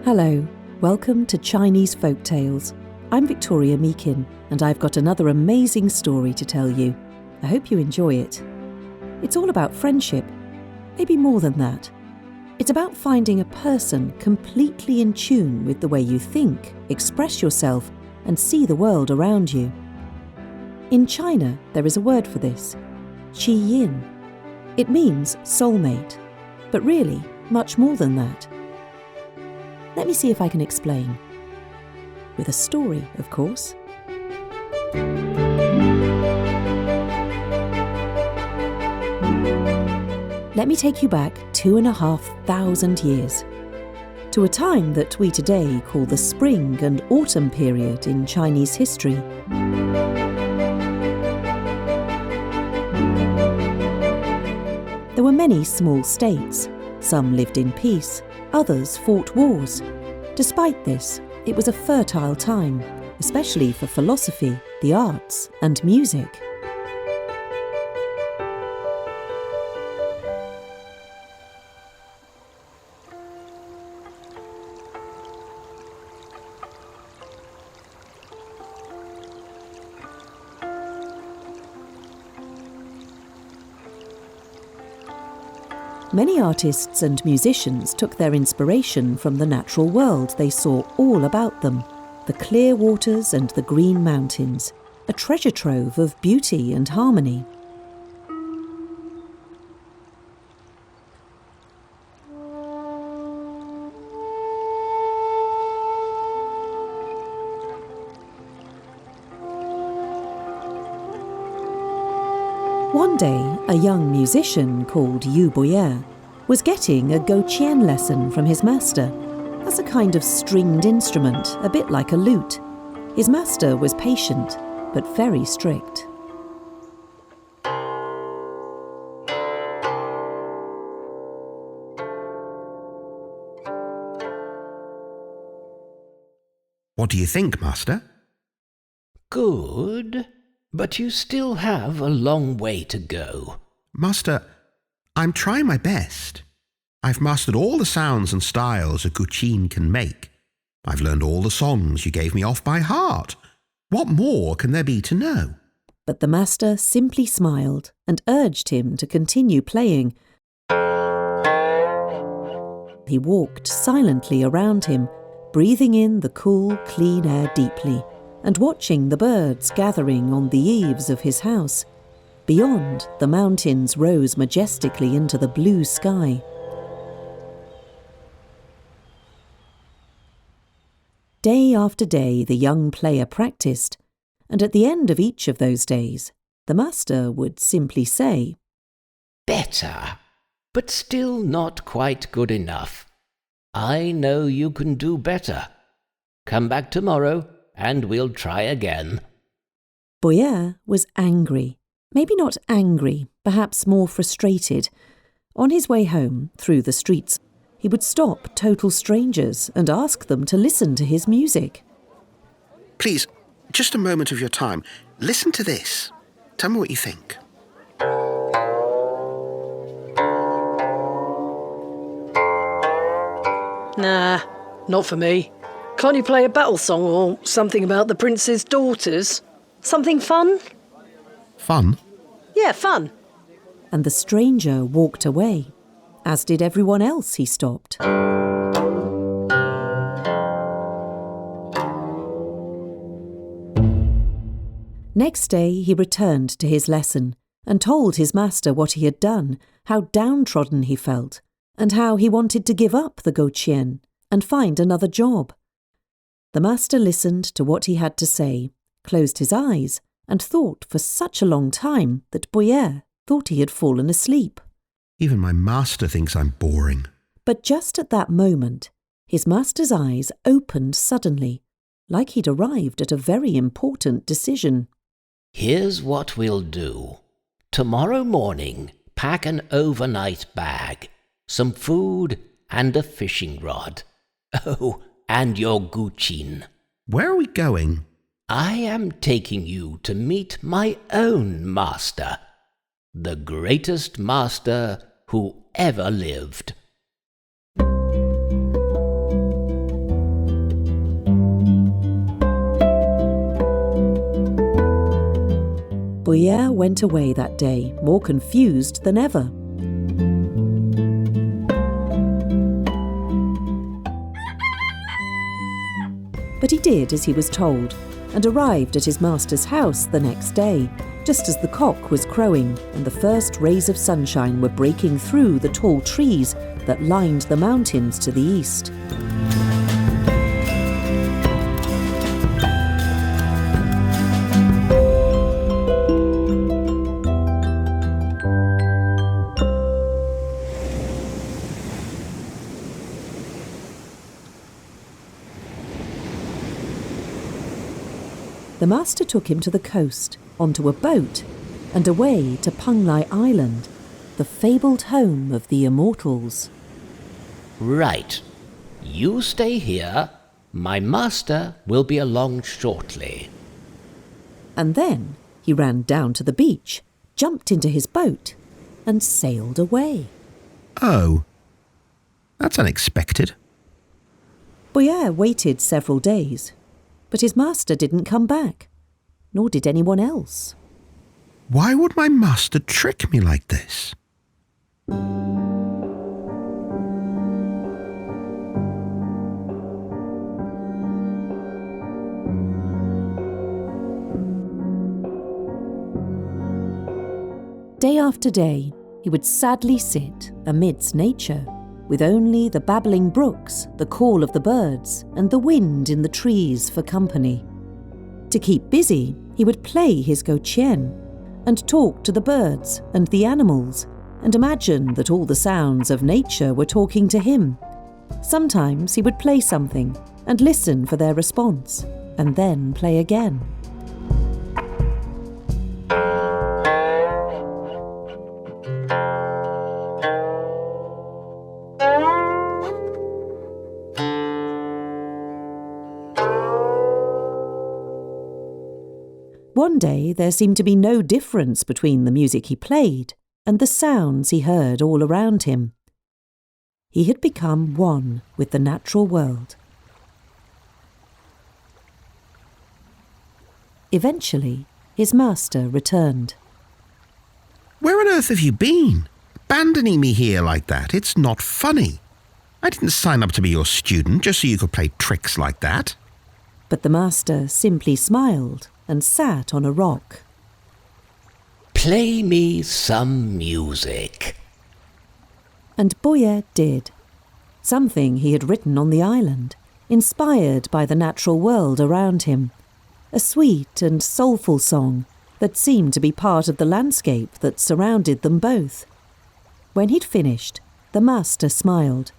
Hello, welcome to Chinese Folk Tales. I'm Victoria Meakin, and I've got another amazing story to tell you. I hope you enjoy it. It's all about friendship, maybe more than that. It's about finding a person completely in tune with the way you think, express yourself, and see the world around you. In China, there is a word for this, qi yin. It means soulmate, but really much more than that. Let me see if I can explain. With a story, of course. Let me take you back 2,500 years, to a time that we today call the spring and autumn period in Chinese history. There were many small states. Some lived in peace, others fought wars. Despite this, it was a fertile time, especially for philosophy, the arts, and music. Many artists and musicians took their inspiration from the natural world they saw all about them, the clear waters and the green mountains, a treasure trove of beauty and harmony. One day, a young musician called Yu Boyer was getting a guqian lesson from his master. That's a kind of stringed instrument, a bit like a lute. His master was patient, but very strict. What do you think, Master? Good, but you still have a long way to go. Master, I'm trying my best. I've mastered all the sounds and styles a guqin can make. I've learned all the songs you gave me off by heart. What more can there be to know? But the master simply smiled and urged him to continue playing. He walked silently around him, breathing in the cool, clean air deeply, and watching the birds gathering on the eaves of his house. Beyond, the mountains rose majestically into the blue sky. Day after day, the young player practiced, and at the end of each of those days, the master would simply say, Better, but still not quite good enough. I know you can do better. Come back tomorrow, and we'll try again. Boyer was angry. Maybe not angry, perhaps more frustrated. On his way home, through the streets, he would stop total strangers and ask them to listen to his music. Please, just a moment of your time. Listen to this. Tell me what you think. Nah, not for me. Can't you play a battle song or something about the prince's daughters? Something fun? Fun? Yeah, fun. And the stranger walked away, as did everyone else he stopped. Next day he returned to his lesson and told his master what he had done, how downtrodden he felt, and how he wanted to give up the guqian and find another job. The master listened to what he had to say, closed his eyes, and thought for such a long time that Boyer thought he had fallen asleep. Even my master thinks I'm boring. But just at that moment, his master's eyes opened suddenly, like he'd arrived at a very important decision. Here's what we'll do. Tomorrow morning, pack an overnight bag, some food, and a fishing rod. Oh, and your guqin. Where are we going? I am taking you to meet my own master, the greatest master who ever lived. Boyer went away that day, more confused than ever. But he did as he was told, and arrived at his master's house the next day, just as the cock was crowing and the first rays of sunshine were breaking through the tall trees that lined the mountains to the east. The master took him to the coast, onto a boat, and away to Penglai Island, the fabled home of the immortals. Right. You stay here. My master will be along shortly. And then he ran down to the beach, jumped into his boat, and sailed away. Oh, that's unexpected. Boyer waited several days, but his master didn't come back, nor did anyone else. Why would my master trick me like this? Day after day, he would sadly sit amidst nature, with only the babbling brooks, the call of the birds, and the wind in the trees for company. To keep busy, he would play his goqian and talk to the birds and the animals, and imagine that all the sounds of nature were talking to him. Sometimes he would play something and listen for their response, and then play again. One day there seemed to be no difference between the music he played and the sounds he heard all around him. He had become one with the natural world. Eventually, his master returned. Where on earth have you been? Abandoning me here like that, it's not funny. I didn't sign up to be your student just so you could play tricks like that. But the master simply smiled and sat on a rock. Play me some music. And Boyer did. Something he had written on the island, inspired by the natural world around him. A sweet and soulful song that seemed to be part of the landscape that surrounded them both. When he'd finished, the master smiled.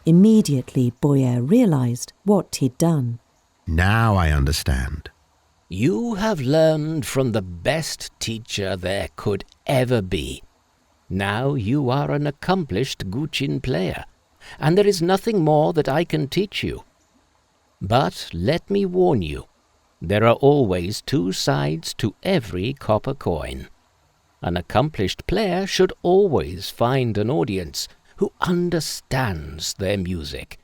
Immediately Boyer realized what he'd done. Now I understand. You have learned from the best teacher there could ever be. Now you are an accomplished guqin player, and there is nothing more that I can teach you. But let me warn you, there are always two sides to every copper coin. An accomplished player should always find an audience who understands their music.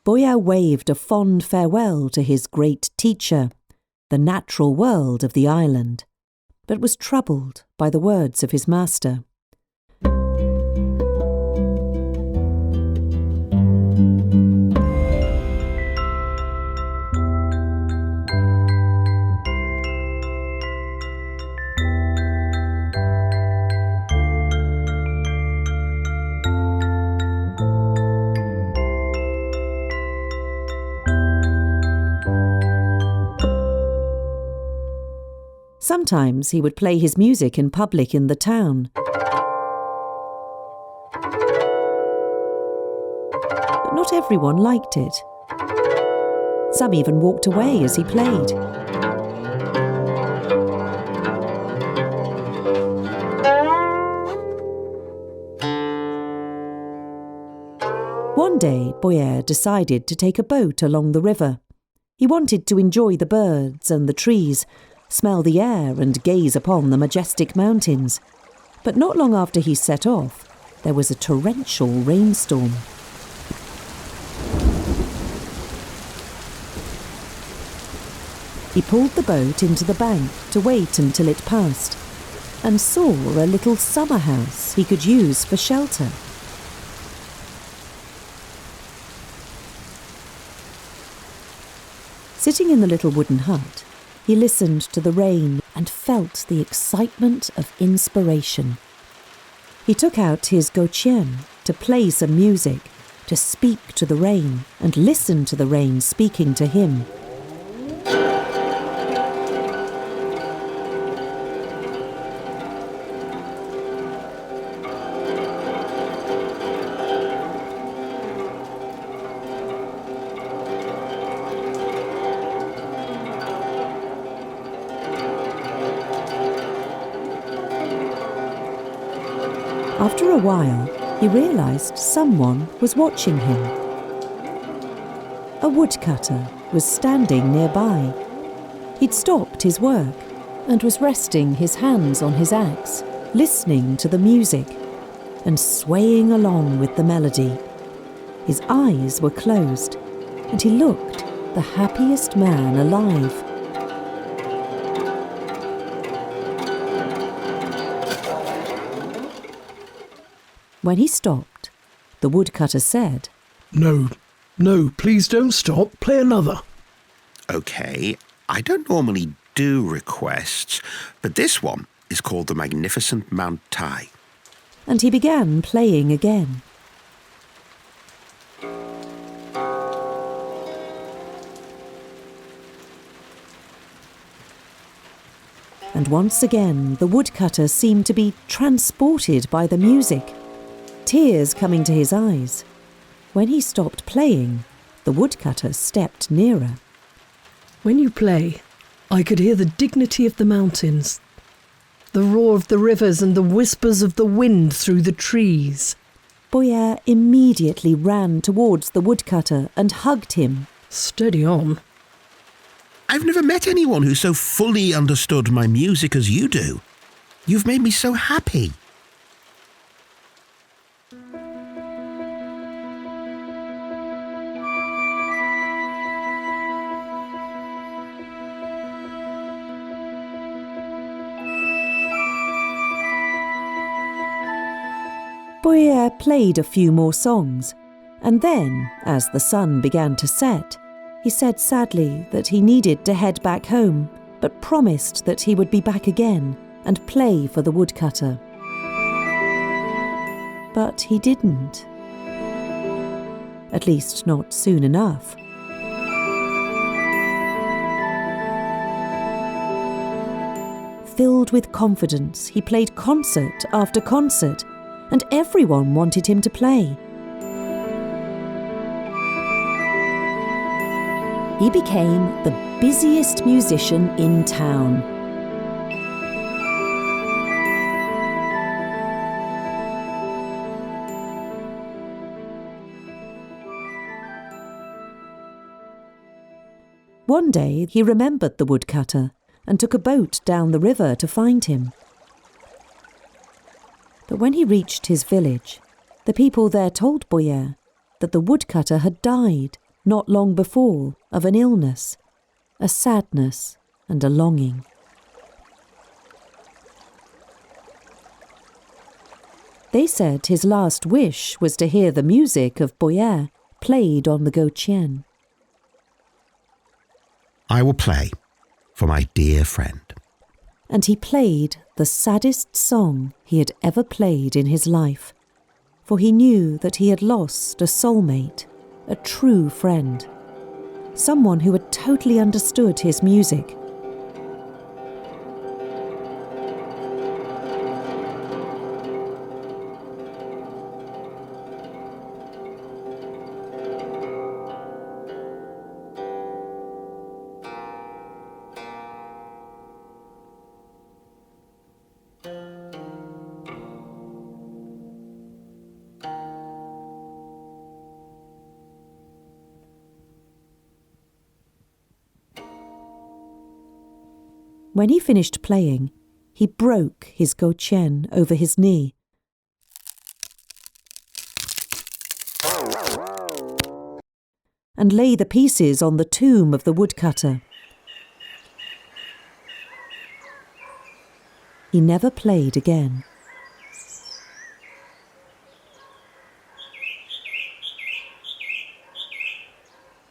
Boyer waved a fond farewell to his great teacher, the natural world of the island, but was troubled by the words of his master. Sometimes he would play his music in public in the town. But not everyone liked it. Some even walked away as he played. One day, Boyer decided to take a boat along the river. He wanted to enjoy the birds and the trees, smell the air and gaze upon the majestic mountains. But not long after he set off, there was a torrential rainstorm. He pulled the boat into the bank to wait until it passed, and saw a little summer house he could use for shelter. Sitting in the little wooden hut, he listened to the rain and felt the excitement of inspiration. He took out his goqian to play some music, to speak to the rain and listen to the rain speaking to him. After a while, he realised someone was watching him. A woodcutter was standing nearby. He'd stopped his work and was resting his hands on his axe, listening to the music and swaying along with the melody. His eyes were closed, and he looked the happiest man alive. When he stopped, the woodcutter said, No, please don't stop. Play another. OK, I don't normally do requests, but this one is called the Magnificent Mount Tai. And he began playing again. And once again, the woodcutter seemed to be transported by the music, tears coming to his eyes. When he stopped playing, the woodcutter stepped nearer. When you play, I could hear the dignity of the mountains, the roar of the rivers and the whispers of the wind through the trees. Boyer immediately ran towards the woodcutter and hugged him. Steady on. I've never met anyone who so fully understood my music as you do. You've made me so happy. Boyer played a few more songs, and then, as the sun began to set, he said sadly that he needed to head back home, but promised that he would be back again and play for the woodcutter. But he didn't. At least not soon enough. Filled with confidence, he played concert after concert, and everyone wanted him to play. He became the busiest musician in town. One day he remembered the woodcutter and took a boat down the river to find him. But when he reached his village, the people there told Boyer that the woodcutter had died not long before of an illness, a sadness and a longing. They said his last wish was to hear the music of Boyer played on the goqian. I will play for my dear friend. And he played the saddest song he had ever played in his life, for he knew that he had lost a soulmate, a true friend, someone who had totally understood his music. When he finished playing, he broke his goqian over his knee. And lay the pieces on the tomb of the woodcutter. he never played again.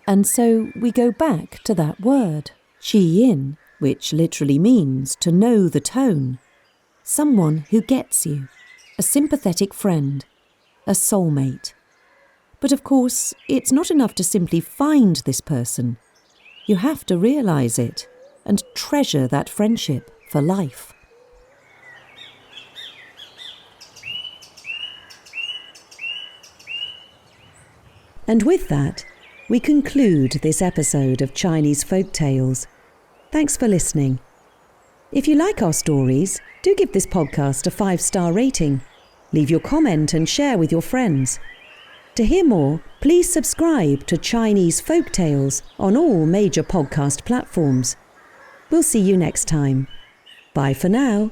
And so we go back to that word, yin, which literally means to know the tone. Someone who gets you, a sympathetic friend, a soulmate. But of course, it's not enough to simply find this person. You have to realise it and treasure that friendship for life. And with that, we conclude this episode of Chinese Folk Tales. Thanks for listening. If you like our stories, do give this podcast a 5-star rating. Leave your comment and share with your friends. To hear more, please subscribe to Chinese Folk Tales on all major podcast platforms. We'll see you next time. Bye for now.